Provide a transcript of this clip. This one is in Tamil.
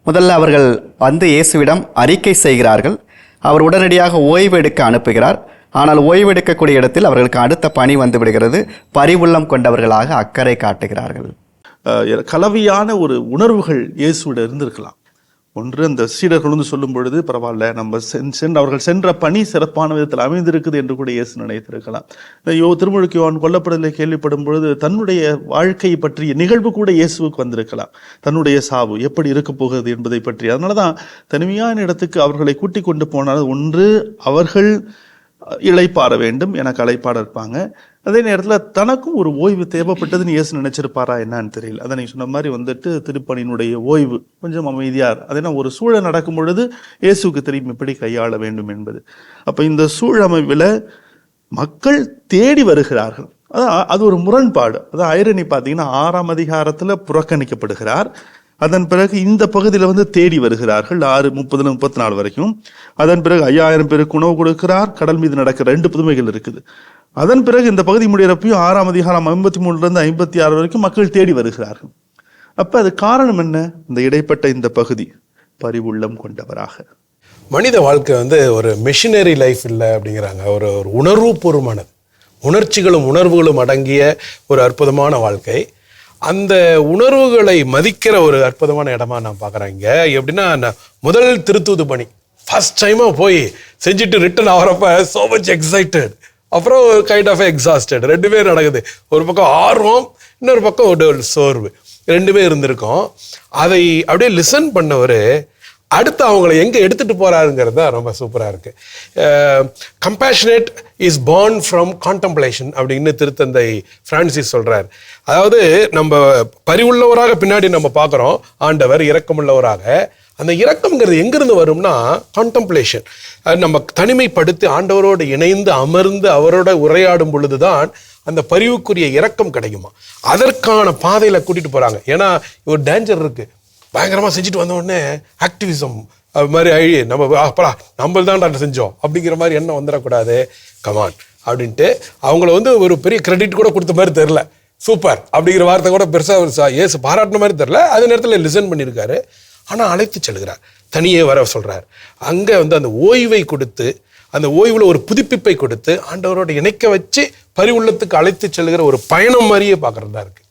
முதல்ல அவர்கள் வந்து இயேசுவிடம் அறிக்கை செய்கிறார்கள். அவர் உடனடியாக ஓய்வு எடுக்க அனுப்புகிறார். ஆனால் ஓய்வெடுக்கக்கூடிய இடத்தில் அவர்களுக்கு அடுத்த பணி வந்து விடுகிறது. பரிவுள்ளம் கொண்டவர்களாக அக்கறை காட்டுகிறார்கள். கலவையான ஒரு உணர்வுகள் இயேசுவிட இருந்திருக்கலாம். ஒன்று, அந்த சீடர்கள் வந்து சொல்லும் பொழுது பரவாயில்ல, நம்ம அவர்கள் சென்ற பணி சிறப்பான விதத்தில் அமைந்திருக்குது என்று கூட இயேசு நினைத்திருக்கலாம். திருமுழுக்கு யோவான் கொல்லப்படுதலை கேள்விப்படும் பொழுது தன்னுடைய வாழ்க்கை பற்றிய நிகழ்வு கூட இயேசுவுக்கு வந்திருக்கலாம். தன்னுடைய சாவு எப்படி இருக்க போகிறது என்பதை பற்றி. அதனாலதான் தனிமையான இடத்துக்கு அவர்களை கூட்டிக் கொண்டு போனால், ஒன்று அவர்கள் இளைப்பாற வேண்டும் என களைப்பாட இருப்பாங்க. அதே நேரத்தில் தனக்கும் ஒரு ஓய்வு தேவைப்பட்டதுன்னு இயேசு நினைச்சிருப்பாரா என்னன்னு தெரியல. அதை நீ சொன்ன மாதிரி வந்துட்டு திருப்பணியினுடைய ஓய்வு, கொஞ்சம் அமைதியார். அதே ஒரு சூழல் நடக்கும் பொழுது இயேசுக்கு தெரியும் எப்படி கையாள வேண்டும் என்பது. அப்ப இந்த சூழமைவில் மக்கள் தேடி வருகிறார்கள். அது ஒரு முரண்பாடு. அதான் ஐரணி பார்த்தீங்கன்னா 6ஆம் அதிகாரத்தில் புறக்கணிக்கப்படுகிறார். அதன் பிறகு இந்த பகுதியில் வந்து தேடி வருகிறார்கள் 6:30-34 வரைக்கும். அதன் பிறகு 5000 பேருக்கு உணவு கொடுக்கிறார். கடல் மீது நடக்கிற 2 புதுமைகள் இருக்குது. அதன் பிறகு இந்த பகுதி முடிகிறப்பையும் 6ஆம் அதிகாரம் 53 - 56 வரைக்கும் மக்கள் தேடி வருகிறார்கள். அப்ப அது காரணம் என்ன? இந்த இடைப்பட்ட இந்த பகுதி பரிவுள்ளம் கொண்டவராக. மனித வாழ்க்கை வந்து ஒரு மிஷினரி லைஃப் இல்லை அப்படிங்கிறாங்க. ஒரு உணர்வுபூர்வமானது, உணர்ச்சிகளும் உணர்வுகளும் அடங்கிய ஒரு அற்புதமான வாழ்க்கை. அந்த உணர்வுகளை மதிக்கிற ஒரு அற்புதமான இடமா நான் பார்க்குறேன். இங்கே எப்படின்னா, முதல் திருத்தூது பணி ஃபர்ஸ்ட் டைமாக போய் செஞ்சுட்டு ரிட்டர்ன் ஆகிறப்ப ஸோ மச் எக்ஸைட்டட், அப்புறம் கைண்ட் ஆஃப் எக்ஸாஸ்டட். 2 பேர் நடக்குது. ஒரு பக்கம் ஆர்வம், இன்னொரு பக்கம் ஒரு சோர்வு, 2 இருந்திருக்கோம். அதை அப்படியே லிசன் பண்ணவர் அடுத்து அவங்கள எங்கே எடுத்துகிட்டு போகிறாருங்கிறது தான் ரொம்ப சூப்பராக இருக்குது. Compassionate is born from contemplation அப்படின்னு திருத்தந்தை பிரான்சிஸ் சொல்கிறார். அதாவது நம்ம பரிவுள்ளவராக பின்னாடி நம்ம பார்க்குறோம், ஆண்டவர் இரக்கமுள்ளவராக. அந்த இரக்கம்ங்கிறது எங்கிருந்து வரும்னா கான்டம்ப்ளேஷன். நம்ம தனிமைப்படுத்தி ஆண்டவரோடு இணைந்து அமர்ந்து அவரோட உரையாடும் பொழுது தான் அந்த பரிவுக்குரிய இரக்கம் கிடைக்குமா. அதற்கான பாதையில் கூட்டிகிட்டு போகிறாங்க. ஏன்னா ஒரு டேஞ்சர் இருக்குது. பயங்கரமாக செஞ்சுட்டு வந்த உடனே ஆக்டிவிசம் அது மாதிரி நம்ம அப்படா நம்ம தான் செஞ்சோம் அப்படிங்கிற மாதிரி எண்ணம் வந்துடக்கூடாது. கமான் அப்படின்ட்டு அவங்கள வந்து ஒரு பெரிய கிரெடிட் கூட கொடுத்த மாதிரி தெரில. சூப்பர் அப்படிங்கிற வார்த்தை கூட பெருசாக ஏசு பாராட்டின மாதிரி தெரில. அதே நேரத்தில் லிசன் பண்ணியிருக்காரு. ஆனால் அழைத்து செல்கிறார், தனியே வர சொல்கிறார். அங்கே வந்து அந்த ஓய்வை கொடுத்து, அந்த ஓய்வில் ஒரு புதுப்பிப்பை கொடுத்து ஆண்டவரோட இணைக்க வச்சு பரிவுள்ளத்துக்கு அழைத்து செல்கிற ஒரு பயணம் மாதிரியே பார்க்குறதா இருக்குது.